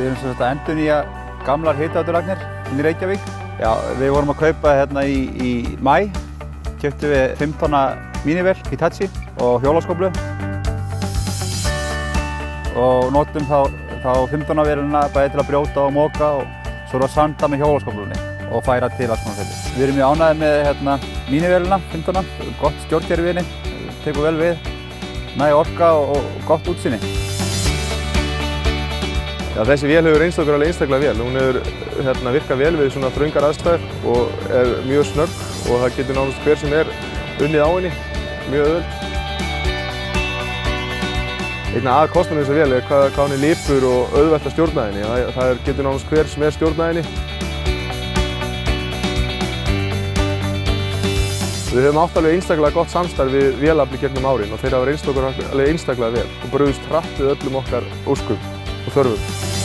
Við erum að endurnýja gamlar hitaveitulagnir í Reykjavík. Já, við vorum að kaupa hérna í maí. Keyptum við 5 tonna mínivél, Hitachi og hjólaskóflu. Og notum þá 5 tonna vélina bæði til að brjóta og moka og svo að sanda með hjólaskóflunni og færa til alls konar hluti. Við erum mjög ánægðir með mínivélina, 5 tonna, gott stjórnkerfi í henni, tekur vel við, næg orka og gott útsýni. Já, þessi vél hefur reynst okkur alveg einstaklega vel. Hún hefur virkað vel við svona þröngar aðstæður og er mjög snögg og það getur nánast hver sem er unnið á henni, mjög auðvelt. Einn af aðkostunum þessar vél er hvað hún er lipur og auðvelt að stjórna henni. Það getur nánast hver sem er stjórna henni. Við höfum átt alveg einstaklega gott samstarf við vélafli gegnum árin og þeir hafa reynst okkur alveg einstaklega vel og brugðist hratt við öllum okkar óskum og þörfum.